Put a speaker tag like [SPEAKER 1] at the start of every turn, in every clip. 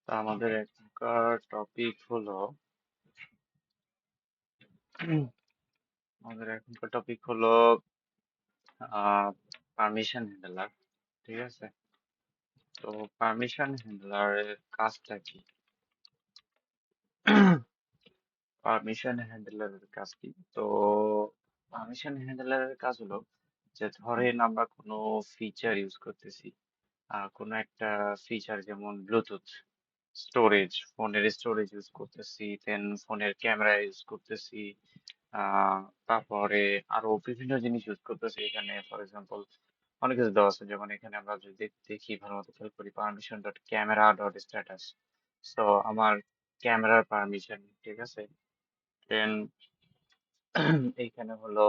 [SPEAKER 1] তা আমাদের এখনকার টপিক হলো পারমিশন হ্যান্ডলার। ঠিক আছে, তো পারমিশন হ্যান্ডলারের কাজটা কি? পারমিশন হ্যান্ডলারের কাজ কি? তো পারমিশন হ্যান্ডলারের কাজ হলো যে ধরেন আমরা কোনো ফিচার ইউজ করতেছি, কোনো একটা ফিচার যেমন ব্লুটুথ স্টোরেজ, ফোনের স্টোরেজ ইউজ করতেছি, দেন ফোনের ক্যামেরা ইউজ করতেছি, আহ তারপরে আরো বিভিন্ন জিনিস ইউজ করতেছি। এখানে ফর এক্সাম্পল অনেক কিছু দেওয়া আছে, যেমন এখানে আমরা যদি দেখি ভালো মতো খেয়াল করি permission dot camera dot status. তো আমার ক্যামেরার পারমিশন, ঠিক আছে। দেন এইখানে হলো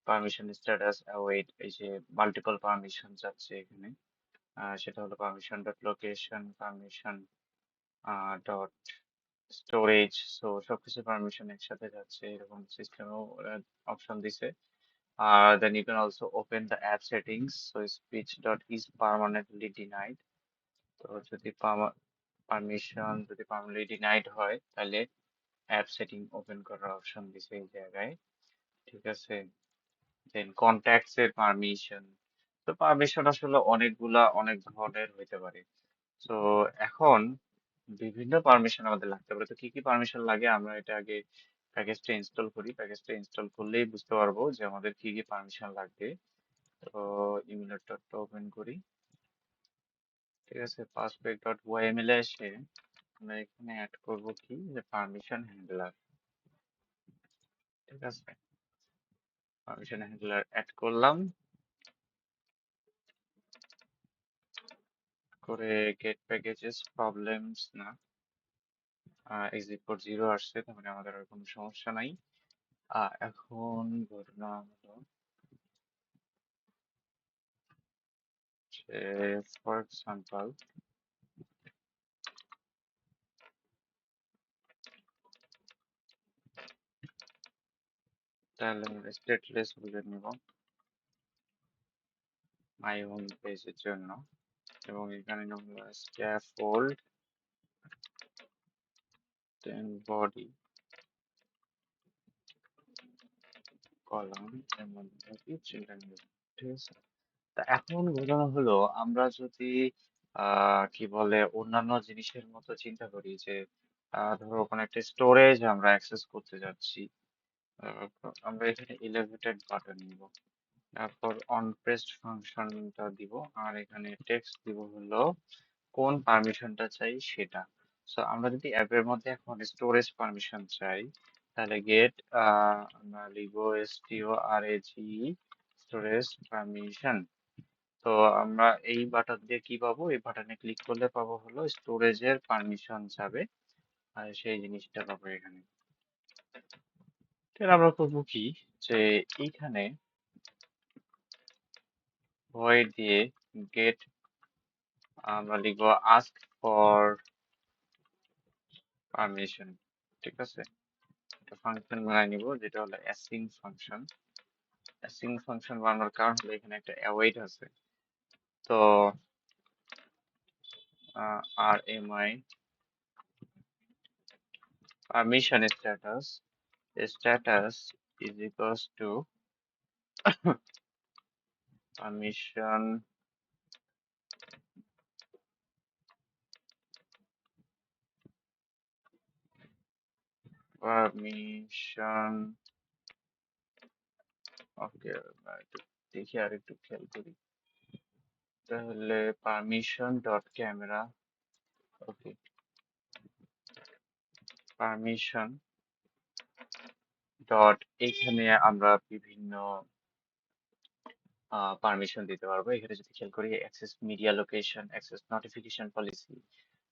[SPEAKER 1] পারমিশন স্ট্যাটাস অ্যাওয়েট, এই যে মাল্টিপল পারমিশন যাচ্ছে এখানে, সেটা হলো permission dot location, permission dot storage. So সবকিছু পারমিশন একসাথে যাচ্ছে, এরকম সিস্টেমও অপশন দিছে। Then you can also open the app settings. So speech dot is permanently denied. তো যদি পারমিশন যদি পার্মানেন্টলি ডিনাইড হয় তাহলে অ্যাপ সেটিং ওপেন করার অপশন দিছে এই জায়গায়। ঠিক আছে, দেন কন্ট্যাক্টস এর পারমিশন। তো পারমিশন আসলে অনেক ধরনের হইতে পারে। তো এখন বিভিন্ন পারমিশন আমাদের লাগতে পারে। তো কি কি পারমিশন লাগে আমরা এটা আগে প্যাকেজটা ইনস্টল করি। প্যাকেজটা ইনস্টল করলেই বুঝতে পারবো যে আমাদের কি কি পারমিশন লাগবে। তো ইমুলেটরটা ওপেন করি। ঠিক আছে, পাসপেক ডট ওয়াইএমএল এ এসে আমরা এখানে অ্যাড করব কি, যে পারমিশন হ্যান্ডলার। ঠিক আছে, পারমিশন হ্যান্ডলার অ্যাড করলাম, করে গেট প্যাকেজেস প্রবলেমস না, এক্সিট পোর্ট 0 আসছে, তার মানে আমাদের আর কোনো সমস্যা নাই। এখন ঘটনা হলো যে ফর এক্সাম্পল তাহলে স্টেটলেস বুঝে নিব মাই হোম পেজের জন্য, এবং এখানে আমরা স্ক্যাফোল্ড দেন বডি কলাম এর মধ্যে চিলড্রেন। ঠিক আছে, তা এখন ঘটনা হলো আমরা যদি কি বলে অন্যান্য জিনিসের মতো চিন্তা করি যে ধরো কোনো একটা স্টোরেজ আমরা অ্যাক্সেস করতে যাচ্ছি, আহ, আমরা এখানে এলিভেটেড বাটন নিব, তারপর অন প্রেসড ফাংশনটা দিব, আর এখানে টেক্সট দিব হলো কোন পারমিশনটা চাই সেটা। সো আমরা যদি অ্যাপের মধ্যে এখন স্টোরেজ পারমিশন চাই, তাহলে গেট আমরা লিখবো STORAGE স্টোরেজ পারমিশন। তো আমরা এই বাটন দিয়ে কি পাবো, এই বাটনে ক্লিক করলে পাবো হলো স্টোরেজের পারমিশন যাবে, আর সেই জিনিসটা পাবো এখানে। তাহলে আমরা করবো কি, যে এইখানে ভয়েড দিয়ে গেট আমরা লিখবো আস্ক ফর পারমিশন। ঠিক আছে, একটা ফাংশন বানাই নিব যেটা হলো অ্যাসিং ফাংশন। অ্যাসিং ফাংশন বানানোর কারণ হলো এখানে একটা অ্যাওয়েট আছে। তো RMI permission status is equals to permission permission. Okay, একটু দেখি আর একটু খেয়াল করি, তাহলে permission dot camera. Okay, permission dot, এখানে আমরা বিভিন্ন পারমিশন দিতে পারবো। এখানে যদি খেয়াল করি access media location, access notification policy,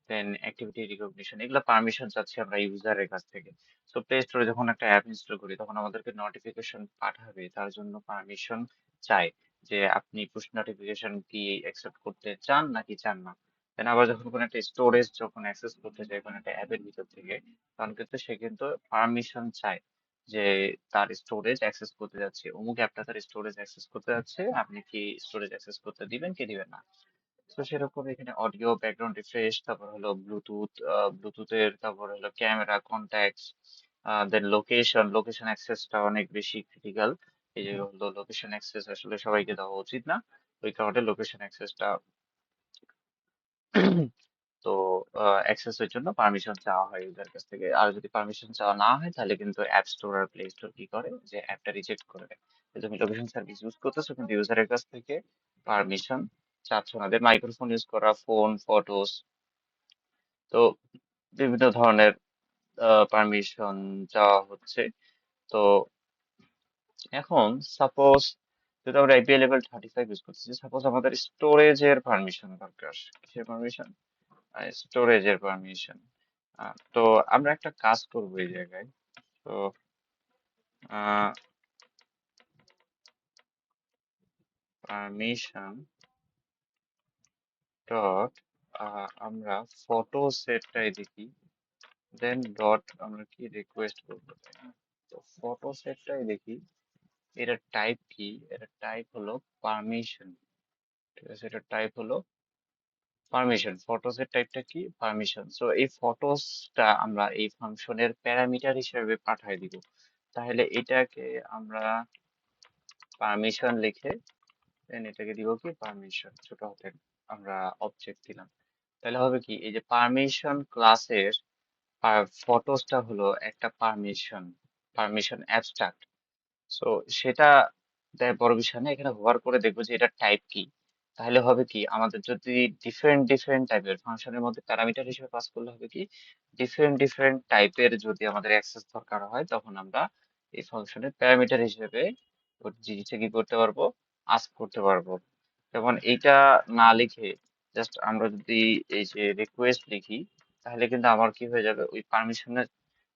[SPEAKER 1] then activity recognition, এগুলো পারমিশন চাচ্ছি আমরা ইউজারের কাছ থেকে। সো প্লে স্টোরে যখন একটা অ্যাপ ইনস্টল করি তখন আমাদেরকে নোটিফিকেশন পাঠাবে, তার জন্য পারমিশন চাই, যে আপনি পুশ নোটিফিকেশন কি অ্যাকসেপ্ট করতে চান নাকি চান না। দেন আবার যখন কোনো একটা স্টোরেজ যখন অ্যাক্সেস করতে চাই কোনো একটা অ্যাপের ভিতর থেকে, তখন কিন্তু সে কিন্তু পারমিশন চায় যে তার স্টোরেজ অ্যাক্সেস করতে যাচ্ছে, অমুক অ্যাপটা তার স্টোরেজ অ্যাক্সেস করতে যাচ্ছে, আপনি কি স্টোরেজ অ্যাক্সেস করতে দিবেন কি দিবেন না। তো সেরকম এখানে অডিও, ব্যাকগ্রাউন্ড রিফ্রেশ, তারপর হলো ব্লুটুথ, ব্লুটুথের তারপর হলো ক্যামেরা, কন্ট্যাক্টস, দেন লোকেশন অ্যাক্সেসটা অনেক বেশি ক্রিটিক্যাল। এই যে হলো লোকেশন অ্যাক্সেস আসলে সবাইকে দেওয়া উচিত না, ওই কারণে লোকেশন অ্যাক্সেসটা তো অ্যাক্সেসের জন্য পারমিশন চাওয়া হয় ইউজার কাছ থেকে। আর যদি পারমিশন চাওয়া না হয় তাহলে কিন্তু অ্যাপ স্টোর আর প্লে স্টোর কি করে যে অ্যাপটা রিজেক্ট করে দেয়। তো তুমি লোকেশন সার্ভিস ইউজ করতেছো কিন্তু ইউজারের কাছ থেকে পারমিশন চাচ্ছ না। দেন মাইক্রোফোন ইউজ করা, ফোন, ফটোস, তো বিভিন্ন ধরনের পারমিশন চাওয়া হচ্ছে। তো এখন সাপোজ যদি আমরা আইপিএল লেভেল 35 ইউজ করতেছি, সাপোজ আমাদের স্টোরেজের পারমিশন দরকার। কিসের পারমিশন? স্টোরেজের পারমিশন। তো আমরা একটা কাজ করব এই জায়গায়। তো পারমিশন ডট আমরা ফটো সেটটাই দেখি, দেন ডট আমরা কি রিকোয়েস্ট করবো, তাই না? তো ফটো সেটটাই দেখি, এটা টাইপ কি? এটা টাইপ হলো পারমিশন। ঠিক আছে, এটা টাইপ হলো পারমিশন। ফটোসের টাইপটা কি? পারমিশন। সো এই ফটোসটা আমরা এই ফাংশনের প্যারামিটার হিসেবে পাঠাই দিব। তাহলে এটাকে আমরা পারমিশন লিখে দেন এটাকে দিব কি পারমিশন, ছোট হাতের আমরা অবজেক্ট দিলাম। তাহলে হবে কি, এই যে পারমিশন ক্লাসের ফটোসটা হলো একটা পারমিশন, পারমিশন অ্যাবস্ট্রাক্ট। সো সেটা দেয় বড় বিষয় না, এখানে হোভার করে দেখবো যে এটা টাইপ কি। তাহলে হবে কি, আমাদের যদি ডিফারেন্ট ডিফারেন্ট টাইপের ফাংশনের মধ্যে প্যারামিটার হিসেবে পাস করলে হবে কি, ডিফারেন্ট ডিফারেন্ট টাইপের যদি আমাদের অ্যাক্সেস দরকার হয় তখন আমরা এই ফাংশনের প্যারামিটার হিসেবে ওই জিনিসটা কি করতে পারবো, আস্ক করতে পারবো। যেমন এইটা না লিখে জাস্ট আমরা যদি এই যে রিকোয়েস্ট লিখি, তাহলে কিন্তু আমার কি হয়ে যাবে, ওই পারমিশনের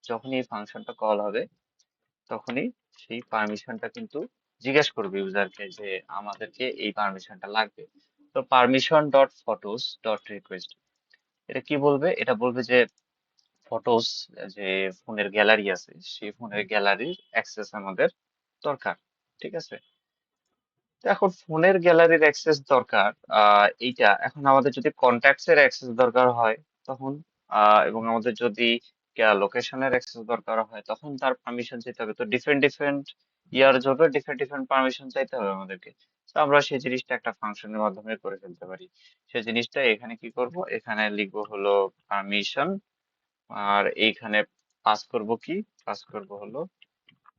[SPEAKER 1] যখনই এই ফাংশনটা কল হবে তখনই সেই পারমিশনটা কিন্তু জিজ্ঞেস করবে ইউজারকে যে আমাদেরকে এই পারমিশনটা লাগবে। তো permission dot photos dot request, এটা কি বলবে? এটা বলবে যে ফটোস, যে ফোনের গ্যালারি আছে সেই ফোনের গ্যালারির অ্যাক্সেস আমাদের দরকার। ঠিক আছে, তো এখন ফোনের গ্যালারির অ্যাক্সেস দরকার, এইটা এখন আমাদের যদি কন্ট্যাক্টস এর অ্যাক্সেস দরকার হয় তখন, এবং আমাদের যদি লোকেশনের অ্যাক্সেস দরকার হয় তখন তার পারমিশন চাইতে হবে। তো ডিফারেন্ট ডিফারেন্ট ইয়ার জন্য ডিফারেন্ট ডিফারেন্ট পারমিশন চাইতে হবে আমাদেরকে। তো আমরা সেই জিনিসটা একটা ফাংশনের মাধ্যমে করে ফেলতে পারি। সেই জিনিসটা এখানে কি করব, এখানে লিখবো হলো পারমিশন, আর এইখানে পাস করব কি, পাস করব হলো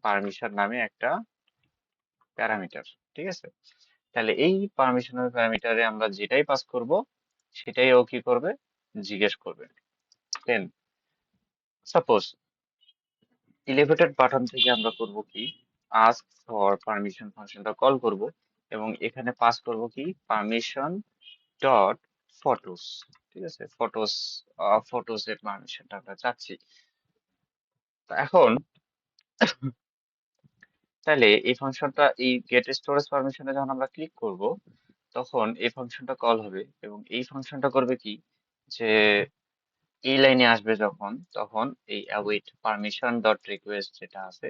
[SPEAKER 1] পারমিশন নামে একটা প্যারামিটার। ঠিক আছে, তাহলে এই পারমিশনাল প্যারামিটারে আমরা যেটাই পাস করব সেটাই ও কি করবে, জিজ্ঞেস করবে। দেন সাপোজ এলিভেটেড বাটন থেকে আমরা করব কি, আস্ক ফর পারমিশন ফাংশনটা কল করব এবং এখানে পাস করব কি পারমিশন ডট ফটোস। ঠিক আছে, ফটোস, ফটোস এর পারমিশনটা আমরা চাচ্ছি। তো এখন তাহলে এই ফাংশনটা, এই গেট স্টোরেজ পারমিশনে যখন আমরা ক্লিক করব তখন এই ফাংশনটা কল হবে এবং এই ফাংশনটা করবে কি, যে এই লাইনে আসবে যখন তখন এই await permission dot request যেটা আছে,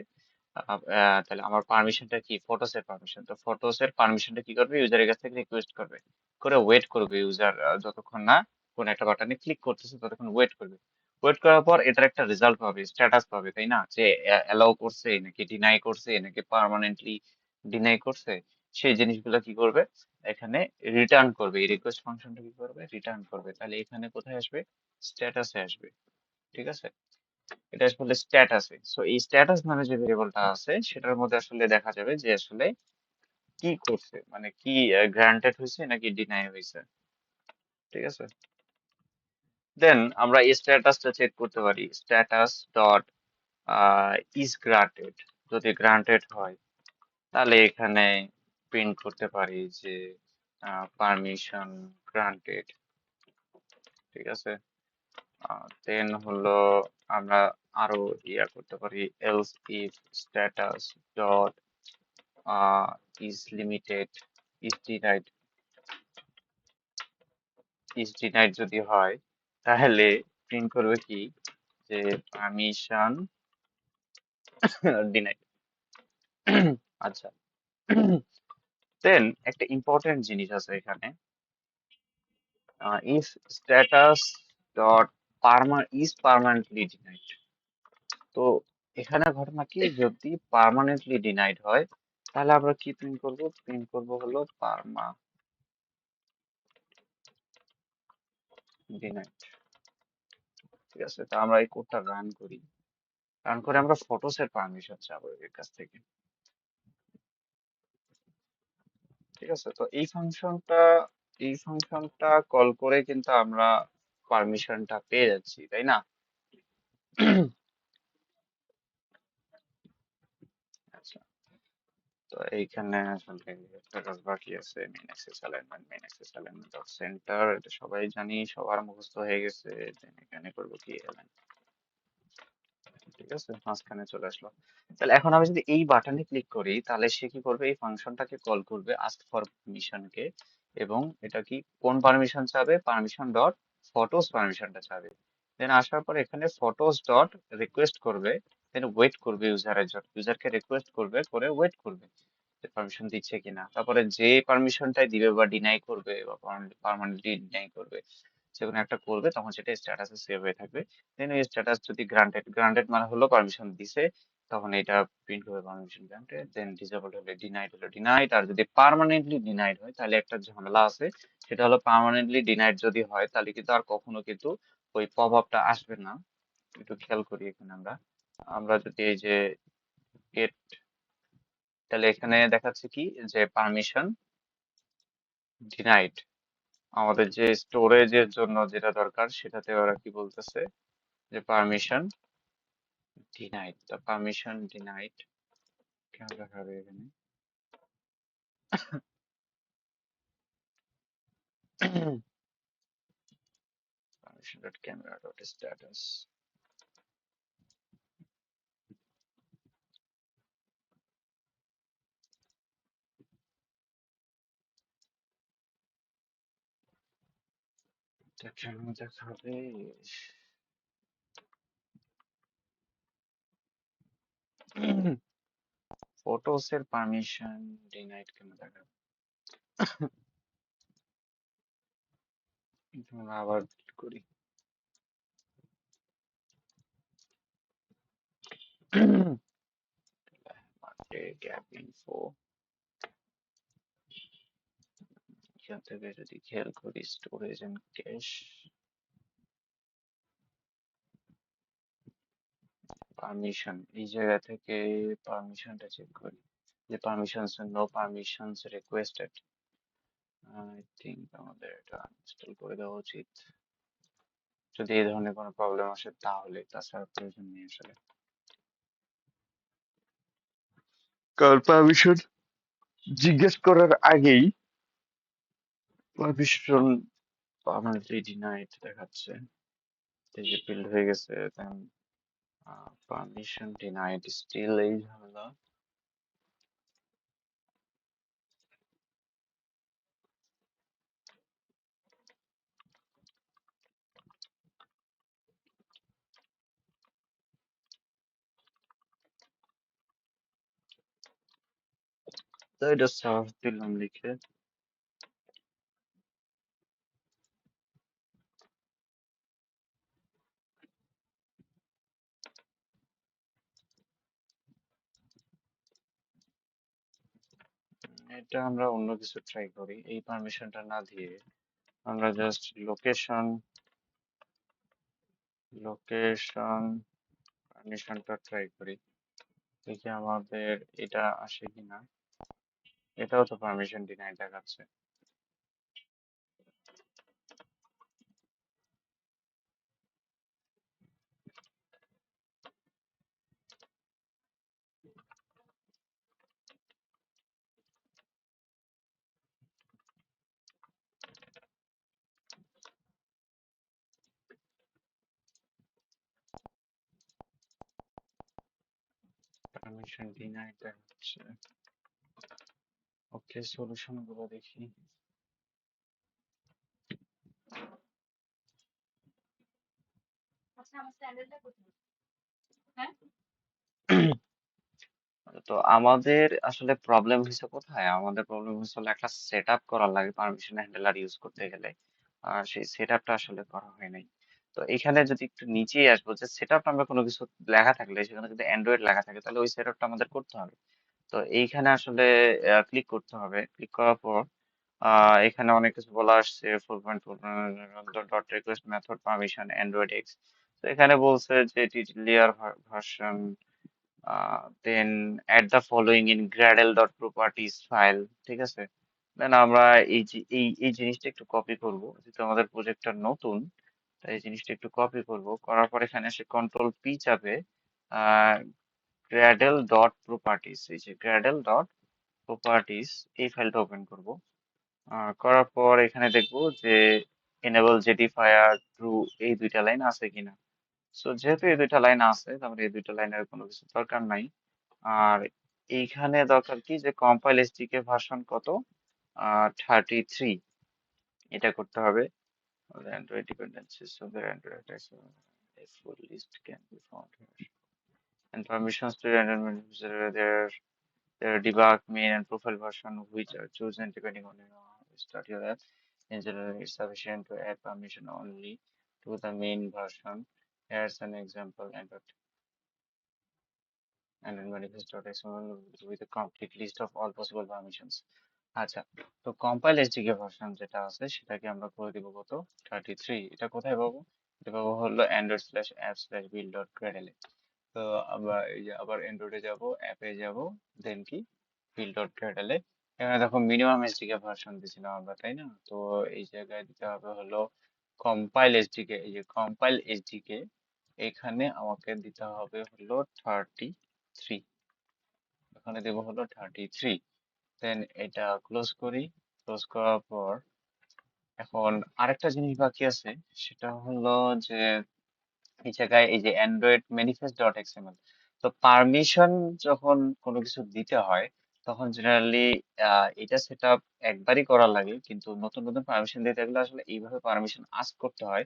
[SPEAKER 1] তাহলে আমার পারমিশনটা কি, ফটোস এর পারমিশন, তো ফটোস এর পারমিশনটা কি করবে, ইউজারের কাছ থেকে রিকোয়েস্ট করবে, করে ওয়েট করবে ইউজার যতক্ষণ না কোন একটা বাটনে ক্লিক করতেছে ততক্ষণ ওয়েট করবে। ওয়েট করার পর এটার একটা রেজাল্ট পাবে, স্ট্যাটাস পাবে, তাই না, যে অ্যালাউ করছে নাকি ডিনাই করছে নাকি পার্মানেন্টলি ডিনাই করছে। সেই জিনিসগুলো কি করবে, এখানে রিটার্ন করবে, এই রিকোয়েস্ট ফাংশনটা কি করবে, রিটার্ন করবে। তাহলে এখানে কোথায় আসবে, স্ট্যাটাসে আসবে। ঠিক আছে, এটা আসলে স্ট্যাটাসে। সো এই স্ট্যাটাস নামে যে ভেরিয়েবলটা আছে সেটার মধ্যে আসলে দেখা যাবে যে আসলে কি করছে, মানে কি গ্রান্টেড হয়েছে নাকি ডিনাই হয়েছে। ঠিক আছে, দেন আমরা এই স্ট্যাটাসটা চেক করতে পারি, স্ট্যাটাস ডট ইজ গ্রান্টেড। যদি গ্রান্টেড হয় তাহলে এখানে প্রিন্ট করতে পারি যে পারমিশন গ্রান্টেড। ঠিক আছে, দেন হলো আমরা আরো ইয়া করতে পারি, else if status dot is limited, is denied. Is denied যদি হয় তাহলে প্রিন্ট করবে কি, যে পারমিশন ডিনাইড। আচ্ছা, দেন একটা ইম্পর্টেন্ট জিনিস আছে এখানে, if status dot is permanently denied, তো এখানে ঘটনা কি, যদি পার্মানেন্টলি ডিনাইড হয় তাহলে আমরা কি প্রিন্ট করব হলো পার্মা ডিনাইড। ঠিক আছে, তো আমরা এই কোডটা রান করে আমরা ফটোসের পারমিশন চাবো এর কাছ থেকে। ঠিক আছে, তো এই ফাংশনটা কল করে কিন্তু আমরা পারমিশনটা পেয়ে যাচ্ছি, তাই না? আচ্ছা, তো এইখানে আসলে একটা কাজ বাকি আছে, main access alignment dot centre, এটা সবাই জানি, সবার মুখস্থ হয়ে গেছে। Then এখানে করবো কি অ্যালাইন। ঠিক আছে, মাঝখানে চলে আসলো। তাহলে এখন আমি যদি এই বাটনে ক্লিক করি তাহলে সে কি করবে, এই ফাংশনটাকে কল করবে আস্ক ফর পারমিশনকে, এবং এটা কি কোন পারমিশন চাবে, পারমিশন ডট ফটোস পারমিশনটা চাবে। দেন আসার পর এখানে ফটোস ডট রিকোয়েস্ট করবে, দেন ওয়েট করবে ইউজারের জন্য, ইউজারকে রিকোয়েস্ট করবে, করে ওয়েট করবে যে পারমিশন দিচ্ছে কিনা। তারপরে যে পারমিশনটাই দিবে বা ডিনাই করবে বা পার্মানেন্টলি ডিনাই করবে, যেকোনো একটা করবে, তখন সেটা স্ট্যাটাসে সেভ হয়ে থাকবে। দেন ওই স্ট্যাটাস যদি গ্রান্টেড মানে হলো পারমিশন দিছে, তখন এটা প্রিন্ট করবে পারমিশন গ্রান্টেড। দেন ডিসেবল হলে ডিনাইড, হলো ডিনাইড। আর যদি পার্মানেন্টলি ডিনাইড হয় তাহলে একটা ঝামেলা আছে, সেটা হলো পার্মানেন্টলি ডিনাইড যদি হয় তাহলে কিন্তু আর কখনো কিন্তু ওই পপ আপটা আসবে না। একটু খেয়াল করি এখানে আমরা, যদি এই যে গেট, তাহলে এখানে দেখাচ্ছে কি যে পারমিশন ডিনাইড, আমাদের যে স্টোরেজের জন্য যেটা দরকার সেটাতে ওরা কি বলতেছে যে পারমিশন ডিনাইড। তো পারমিশন ডিনাইড কেন দেখাবে এখানে? Permission dot camera dot status, এটা কেন দেখাবে? ফটোস এর পারমিশন ডিনাইড কেন দেখাবে? এটা আমরা আবার delete করি। গ্যাপ ইনফো, এখান থেকে যদি খেয়াল করি স্টোরেজ এন্ড ক্যাশ, পারমিশন, এই জায়গা থেকে পারমিশনটা চেক করি যে permissions, no permissions requested. I think আমাদের এটা ইনস্টল করে দেওয়া উচিত যদি এই ধরনের কোনো প্রবলেম আসে তাহলে, তাছাড়া প্রয়োজন নেই আসলে। কার পারমিশন জিজ্ঞেস করার আগেই পারমিশন পার্মানেন্টলি ডিনাইড দেখাচ্ছে, এই যে ফিল্ড হয়ে গেছে। দেন পারমিশন ডিনাইড স্টিল, এই ঝামেলা। তো এটা সার্ভ দিলাম লিখে। এটা আমরা অন্য কিছু ট্রাই করি, এই পারমিশনটা না দিয়ে আমরা জাস্ট লোকেশন পারমিশনটা ট্রাই করি, দেখি আমাদের এটা আসে কিনা। এটাও তো পারমিশন ডিনাই দেখাচ্ছে। পারমিশন ডিনাই দেখাচ্ছে। ওকে, সলিউশন গুলো দেখি। তো আমাদের আসলে প্রবলেম হয়েছে কোথায়, আমাদের প্রবলেম হয়েছে হলো একটা সেট আপ করা লাগে পারমিশন হ্যান্ডলার ইউজ করতে গেলে। সেই সেট আপটা আসলে করা হয় নাই। তো এখানে যদি একটু নিচেই আসবো, যে সেট আপ আমরা কোনো কিছু লেখা থাকলে সেখানে যদি অ্যান্ড্রয়েড লেখা থাকে তাহলে ওই সেট আপটা আমাদের করতে হবে। তো এইখানে আসলে ক্লিক করতে হবে। ক্লিক করার পর এখানে অনেক কিছু বলা আসছে, 4.4 dot request method permission Android X. তো এখানে বলছে যে টিটিলিয়ার version, then add the following in Gradle dot properties file, ঠিক আছে। দেন আমরা এই যে এই জিনিসটা একটু কপি করব, যেহেতু আমাদের প্রজেক্টটা নতুন, তাই এই জিনিসটা একটু কপি করব। করার পর এখানে এসে কন্ট্রোল পি চাপে গ্র্যাডেল ডট প্রপার্টিস, এই যে গ্র্যাডেল ডট প্রপার্টিস, এই ফাইলটা ওপেন করব। করার পর এখানে দেখব যে enable জেডিফায়ার ট্রু, এই দুইটা লাইন আছে কিনা। সো যেহেতু এই দুইটা লাইন আছে, তারপরে এই দুইটা লাইনের কোনো কিছু দরকার নাই। আর এইখানে দরকার কি, যে কম্পাইল এসডিকে ভার্সন কত, 33, এটা করতে হবে। Android dependencies of the Android attacks, a full list can be found here. And permissions to Android user, their debug main and profile version, which are chosen depending on how you start your app. In general, it's sufficient to add permission only to the main version. Here's an example, and manifest.xml with a complete list of all possible permissions. আচ্ছা, তো compile SDK version যেটা আছে সেটাকে আমরা করে দিব কত, 33। এটা কোথায় পাবো? এটা পাবো হলো অ্যান্ড্রয়েড স্ল্যাশ অ্যাপ স্ল্যাশ বিল ডট গ্রেডেলে। তো আমরা এই যে আবার অ্যান্ড্রয়েডে যাব, অ্যাপে যাব, দেন কি বিল ডট গ্রেডেলে। এখানে দেখো মিনিমাম এসডিকে ভার্সন দিয়েছিলাম আমরা, তাই না? তো এই জায়গায় দিতে হবে হলো কম্পাইল এসডিকে, এই যে কম্পাইল এসডিকে, এখানে আমাকে দিতে হবে হলো 33। এখানে দেবো হলো 33। দেন এটা ক্লোজ করি। ক্লোজ করার পর এখন আরেকটা জিনিস বাকি আছে, সেটা হলো যে এই জায়গায় এই যে অ্যান্ড্রয়েড ম্যানিফেস্ট ডট এক্সএমএল। তো পারমিশন যখন কোনো কিছু দিতে হয়, তখন জেনারেলি এটা সেট আপ একবারই করা লাগে, কিন্তু নতুন নতুন পারমিশন দিতে গেলে আসলে এইভাবে পারমিশন আস্ক করতে হয়,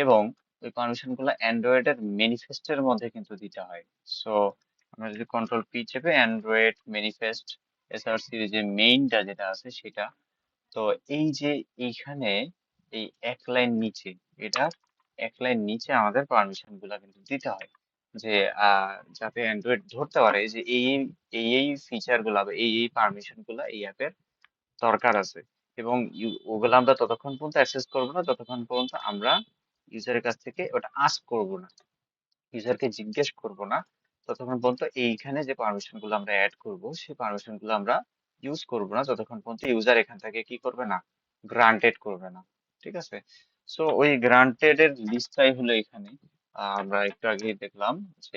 [SPEAKER 1] এবং ওই পারমিশন গুলো অ্যান্ড্রয়েডের ম্যানিফেস্টের মধ্যে কিন্তু দিতে হয়। সো আমরা যদি কন্ট্রোল পি চেপে অ্যান্ড্রয়েড ম্যানিফেস্ট এসআরসি যে মেইনটা যেটা আছে সেটা, তো এই যে এইখানে এই এক লাইন নিচে, এটা এক লাইন নিচে আমাদের পারমিশন গুলা কিন্তু দিতে হয়, যে যাতে অ্যান্ড্রয়েড ধরতে পারে যে এই ফিচার গুলা বা এই পারমিশন গুলা এই অ্যাপের দরকার আছে। এবং ওগুলো আমরা ততক্ষণ পর্যন্ত অ্যাক্সেস করবো না যতক্ষণ পর্যন্ত আমরা ইউজারের কাছ থেকে ওটা আস্ক করব না, ইউজারকে জিজ্ঞেস করব না, ততক্ষণ পর্যন্ত এইখানে যে পারমিশন গুলো আমরা অ্যাড করব সেই পারমিশন গুলো আমরা ইউজ করব না, যতক্ষণ পর্যন্ত ইউজার এখান থেকে কি করবে না, গ্রান্টেড করবে না। ঠিক আছে। সো ওই গ্রান্টেড এর লিস্টটাই হলো এখানে। আমরা একটু আগে দেখলাম যে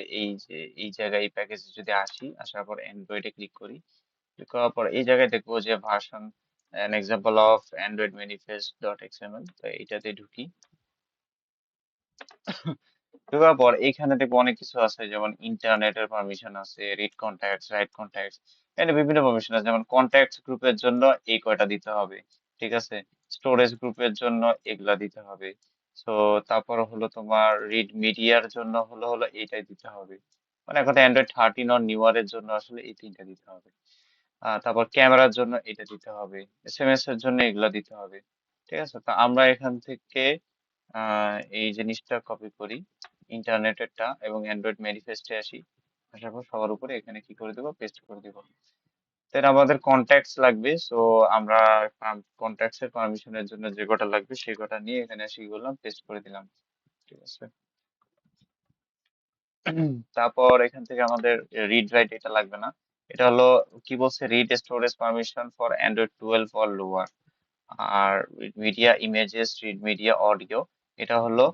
[SPEAKER 1] এই জায়গায় এই প্যাকেজে যদি আসি, আসার পর অ্যান্ড্রয়েডে ক্লিক করি, ক্লিক করার পর এই জায়গায় দেখবো যে version an example of android manifest.xml, তো এইটাতে ঢুকি। ঢোকার পর এইখানে দেখবো অনেক কিছু আছে, যেমন ইন্টারনেটের পারমিশন আছে, রিড কন্ট্যাক্টস, রাইট কন্ট্যাক্টস, এখানে বিভিন্ন পারমিশন আছে। যেমন কন্ট্যাক্টস গ্রুপের জন্য এই কয়টা দিতে হবে, ঠিক আছে। স্টোরেজ গ্রুপের জন্য এগুলা দিতে হবে। তো তারপর হলো তোমার রিড মিডিয়ার জন্য হলো হলো এইটাই দিতে হবে। মানে এখন অ্যান্ড্রয়েড 13 অর নিউয়ার এর জন্য আসলে এই তিনটা দিতে হবে। তারপর ক্যামেরার জন্য এটা দিতে হবে, এসএমএস এর জন্য এগুলা দিতে হবে। ঠিক আছে, তো আমরা এখান থেকে এই জিনিসটা কপি করি, ইন্টারনেটেরটা, এবং অ্যান্ড্রয়েড ম্যানিফেস্টে আসি। আসার পর সবার উপরে এখানে কি করে দেবো, পেস্ট করে দেবো। দেন আমাদের কন্ট্যাক্টস লাগবে, সো আমরা কন্ট্যাক্টস এর পারমিশনের জন্য যে কটা লাগবে সেই কটা নিয়ে এখানে এসে কি করলাম, পেস্ট করে দিলাম। ঠিক আছে। তারপর এখান থেকে আমাদের রিড রাইট এটা লাগবে না। এটা হলো কি বলছে, read storage permission for Android 12 or lower. আর media images, read media audio, এটা হলো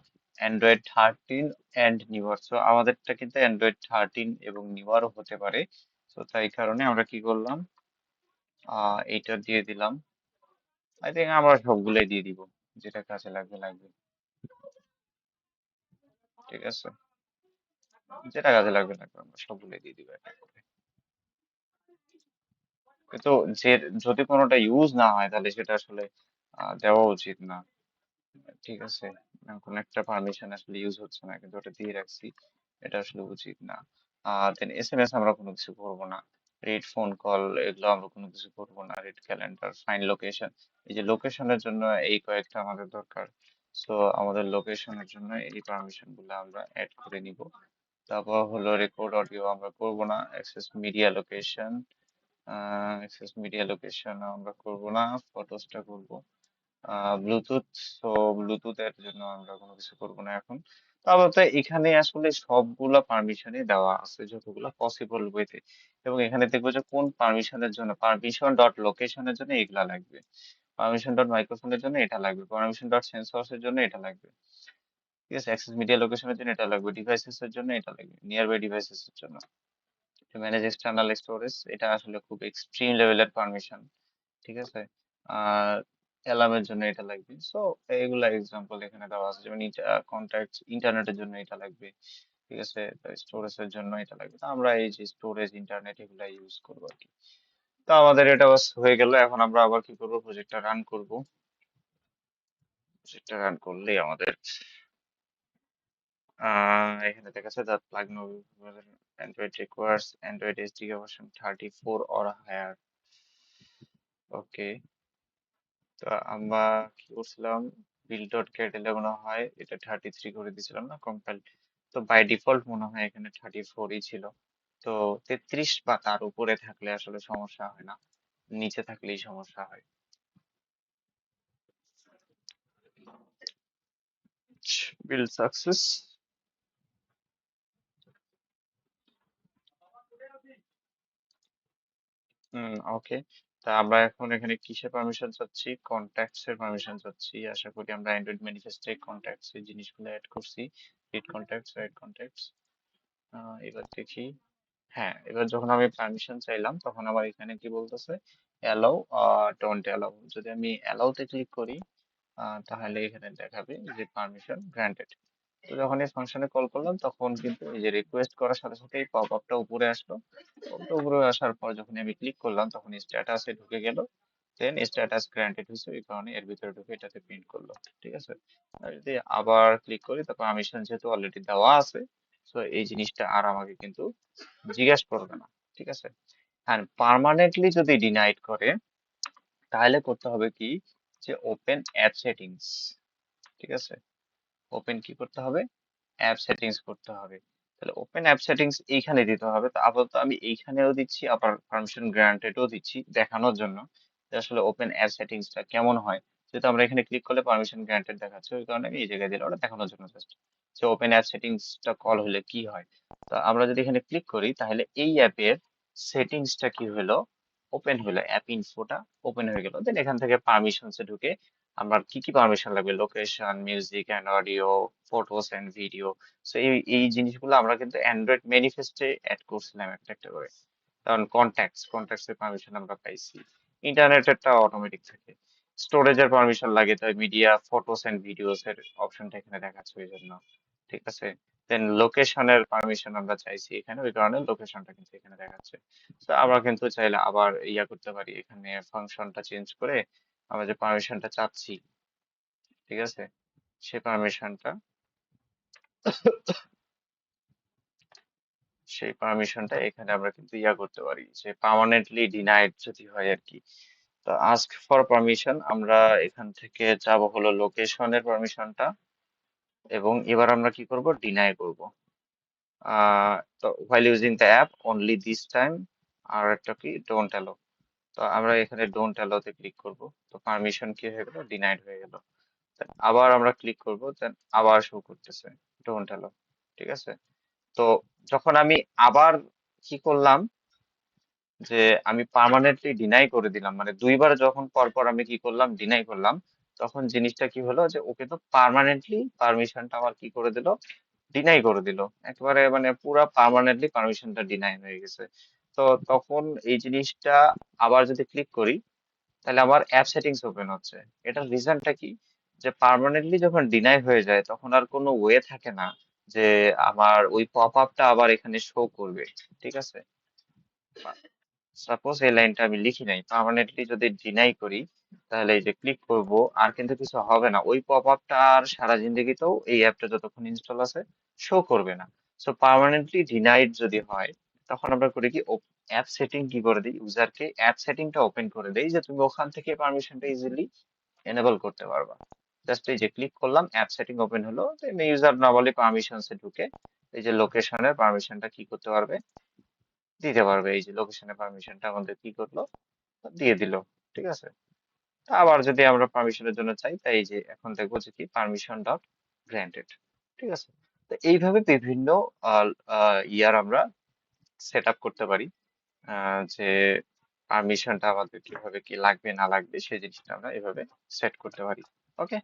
[SPEAKER 1] অ্যান্ড্রয়েড 13 অ্যান্ড নিউয়ার। সো আমাদেরটা কিন্তু অ্যান্ড্রয়েড 13 এবং নিউয়ারও হতে পারে। তো তাই কারণে আমরা কি করলাম, এইটা দিয়ে দিলাম। আই থিঙ্ক আমরা সবগুলোই দিয়ে দিব, যেটা কাজে লাগবে লাগবে। ঠিক আছে, যেটা কাজে লাগবে লাগবে, আমরা সবগুলোই দিয়ে দিব একটা করে। কিন্তু যে যদি কোনোটা ইউজ না হয় তাহলে সেটা আসলে দেওয়া উচিত না। ঠিক আছে, কোনো একটা পারমিশন আসলে ইউজ হচ্ছে না কিন্তু ওটা দিয়ে রাখছি, এটা আসলে উচিত না। দেন এসএমএস আমরা কোনো কিছু করবো না। রিড ফোন কল, এগুলো আমরা কোনো কিছু করবো না। রিড ক্যালেন্ডার, ফাইন লোকেশন, এই যে লোকেশনের জন্য এই কয়েকটা আমাদের দরকার। সো আমাদের লোকেশনের জন্য এই পারমিশন গুলো আমরা অ্যাড করে নিব। তারপর হলো রেকর্ড অডিও আমরা করব না। অ্যাক্সেস মিডিয়া লোকেশন আমরা করব না, ফটোসটা করব। ব্লুটুথ, তো ব্লুটুথ এর জন্য আমরা কোনো কিছু করব না এখন। তারপর তো এখানে আসলে সবগুলা পারমিশনই দেওয়া আছে যতগুলো পসিবল ওয়েতে, এবং এখানে দেখবো যে কোন পারমিশনের জন্য, পারমিশন ডট লোকেশনের জন্য এগুলা লাগবে, পারমিশন ডট মাইক্রোফোনের জন্য এটা লাগবে, পারমিশন ডট সেন্সরস এর জন্য এটা লাগবে, ঠিক আছে, অ্যাক্সেস মিডিয়া লোকেশনের জন্য এটা লাগবে, ডিভাইসেস এর জন্য এটা লাগবে, নিয়ার বাই ডিভাইসেস এর জন্য, ম্যানেজ এক্সটার্নাল স্টোরেজ, এটা আসলে খুব এক্সট্রিম লেভেলের পারমিশন, ঠিক আছে। আর অ্যালার্মের জন্য এটা লাগবে। সো এইগুলা এক্সাম্পল এখানে দেওয়া আছে, যেমন কন্ট্যাক্ট, ইন্টারনেটের জন্য এটা লাগবে, ঠিক আছে, স্টোরেজের জন্য এটা লাগবে। তো আমরা এই যে স্টোরেজ, ইন্টারনেট এগুলা ইউজ করবো আর কি। তো আমাদের এটা বাস হয়ে গেল। এখন আমরা আবার কি করবো, প্রজেক্টটা রান করব। প্রজেক্টটা রান করলেই আমাদের এখানে দেখাচ্ছে that plugin will Android requires Android SDK version 34 or higher. ওকে, তো আমরা কি করছিলাম, বিল্ড ডট গেট এলে মনে হয় এটা 33 করে দিয়েছিলাম না কম্পাইল। তো বাই ডিফল্ট মনে হয় এখানে 34ই ছিল। তো 33 বা তার উপরে থাকলে আসলে সমস্যা হয় না, নিচে থাকলেই সমস্যা হয়। Build success. ওকে, তা আমরা এখন এখানে কিসের পারমিশন চাচ্ছি, কন্ট্যাক্টস এর পারমিশন চাচ্ছি। আশা করি আমরা অ্যান্ড্রয়েড ম্যানিফেস্টে কন্ট্যাক্টস এর জিনিসগুলো অ্যাড করছি। Read contacts, right contacts. এবার দেখি। হ্যাঁ, এবার যখন আমি পারমিশন চাইলাম তখন আমার এখানে কি বলতেছে, অ্যালাউ, ডোন্ট অ্যালাউ। যদি আমি অ্যালাউ তে ক্লিক করি তাহলে এখানে দেখাবে যে পারমিশন গ্রান্টেড। তো যখন এই ফাংশনে কল করলাম তখন কিন্তু এই যে রিকোয়েস্ট করার সাথে সাথে এই পপ আপটা উপরে আসলো। পপ উপরে আসার পর যখন আমি ক্লিক করলাম তখন স্ট্যাটাসে ঢুকে গেল, দেন স্ট্যাটাস গ্রান্টেড হয়েছে, এই কারণে এর ভিতরে ঢুকে এটাতে প্রিন্ট করলো, ঠিক আছে। আর যদি আবার ক্লিক করি তো পারমিশন যেহেতু অলরেডি দেওয়া আছে, তো এই জিনিসটা আর আমাকে কিন্তু জিজ্ঞেস করবে না, ঠিক আছে। আর পার্মানেন্টলি যদি ডিনাইড করে তাহলে করতে হবে কি, যে ওপেন অ্যাপ সেটিংস, ঠিক আছে। ওপেন কি করতে হবে, অ্যাপ সেটিংস করতে হবে। তাহলে ওপেন অ্যাপ সেটিংস এইখানে দিতে হবে। তো আপাতত আমি এইখানেও দিচ্ছি, আবার পারমিশন গ্রান্টেডও দিচ্ছি দেখানোর জন্য যে আসলে ওপেন অ্যাপ সেটিংসটা কেমন হয়। যেহেতু আমরা এখানে ক্লিক করলে পারমিশন গ্রান্টেড দেখাচ্ছে, ওই কারণে আমি এই জায়গায় দিলাম, ওটা দেখানোর জন্য জাস্ট, যে ওপেন অ্যাপ সেটিংসটা কল হলে কি হয়। তো আমরা যদি এখানে ক্লিক করি তাহলে এই অ্যাপের সেটিংসটা কি হলো, ওপেন হলো, অ্যাপ ইনফোটা ওপেন হয়ে গেল। দেন এখান থেকে পারমিশনসে ঢুকে আমার কি কি পারমিশন লাগবে, location, music and audio, photos and video. So এই জিনিসগুলো আমরা কিন্তু অ্যান্ড্রয়েড ম্যানিফেস্টে অ্যাড করছিলাম একটা একটা করে। কারণ কন্ট্যাক্টস এর পারমিশন আমরা পাইছি, ইন্টারনেটেরটা অটোমেটিক থাকে, স্টোরেজের পারমিশন লাগে, তাই মিডিয়া, ফটোস এন্ড ভিডিওস এর অপশনটা এখানে দেখাচ্ছে ওই জন্য, ঠিক আছে। দেন লোকেশনের পারমিশন আমরা চাইছি এখানে, ওই কারণে লোকেশনটা কিন্তু এখানে দেখাচ্ছে। তো আমরা কিন্তু চাইলে আবার ইয়া করতে পারি, এখানে ফাংশনটা চেঞ্জ করে আমরা যে পারমিশনটা চাচ্ছি, ঠিক আছে, সেই পারমিশনটা, এখানে আমরা কিন্তু ইয়া করতে পারি, যে পার্মানেন্টলি ডিনাইড যদি হয় আর কি। তো আস্ক ফর পারমিশন, আমরা এখান থেকে যাব হলো লোকেশনের পারমিশনটা, এবং এবার আমরা কি করব, ডিনাই করব। তো while using the app only this time, আর একটা কি, ডোন্ট অ্যালো। তো আমরা এখানে ডোন্ট অ্যালো তে ক্লিক করব। তো পারমিশন কি হয়ে গেল, ডিনাইড হয়ে গেল। Then আবার আমরা ক্লিক করব, দেন আবার শো করতেছে ডোন্ট অ্যালো, ঠিক আছে। তো যখন আমি আবার কি করলাম, যে আমি পার্মানেন্টলি ডিনাই করে দিলাম, মানে দুইবার যখন পর পর আমি কি করলাম, ডিনাই করলাম, তখন জিনিসটা কি হলো, যে ওকে তো পার্মানেন্টলি পারমিশনটা আমার কি করে দিল, ডিনাই করে দিল, একেবারে মানে পুরা পার্মানেন্টলি পারমিশনটা ডিনাই হয়ে গেছে। তো তখন এই জিনিসটা আবার যদি ক্লিক করি তাহলে আমার অ্যাপ সেটিংস ওপেন হচ্ছে। এটার রিজনটা কি, যে পার্মানেন্টলি যখন ডিনাই হয়ে যায় তখন আর কোনো ওয়ে থাকে না যে আমার ওই পপ আপটা আবার এখানে শো করবে, ঠিক আছে। সাপোজ এই লাইনটা আমি লিখি নাই, পার্মানেন্টলি যদি ডিনাই করি তাহলে এই যে ক্লিক করব, আর কিন্তু কিছু হবে না, ওই পপ আপটা আর সারা জিন্দগিতেও এই অ্যাপটা যতক্ষণ ইনস্টল আছে শো করবে না। সো পার্মানেন্টলি ডিনাইড যদি হয় তখন আমরা করি কি, অ্যাপ সেটিং কি করে দিই, ইউজারকে অ্যাপ সেটিংটা ওপেন করে দেই যে তুমি ওখান থেকে পারমিশনটা ইজিলি এনেবল করতে পারবা। জাস্ট এই যে ক্লিক করলাম, অ্যাপ সেটিং ওপেন হলো, ইউজার নর্মালি পারমিশনসে ঢুকে এই যে লোকেশনের পারমিশনটা কি করতে পারবে, দিতে পারবে। এই যে লোকেশনের পারমিশনটা আমাদের কি করলো, দিয়ে দিল। ঠিক আছে। তা আবার যদি আমরা পারমিশনের জন্য চাই, তাই এই যে এখন দেখবো যে কি পারমিশন ডট গ্র্যান্টেড। ঠিক আছে। তো এইভাবে বিভিন্ন ইয়ার আমরা সেট আপ করতে পারি, যে পারমিশনটা আমাদের কিভাবে কি লাগবে না লাগবে সেই জিনিসটা আমরা এভাবে সেট করতে পারি। ওকে।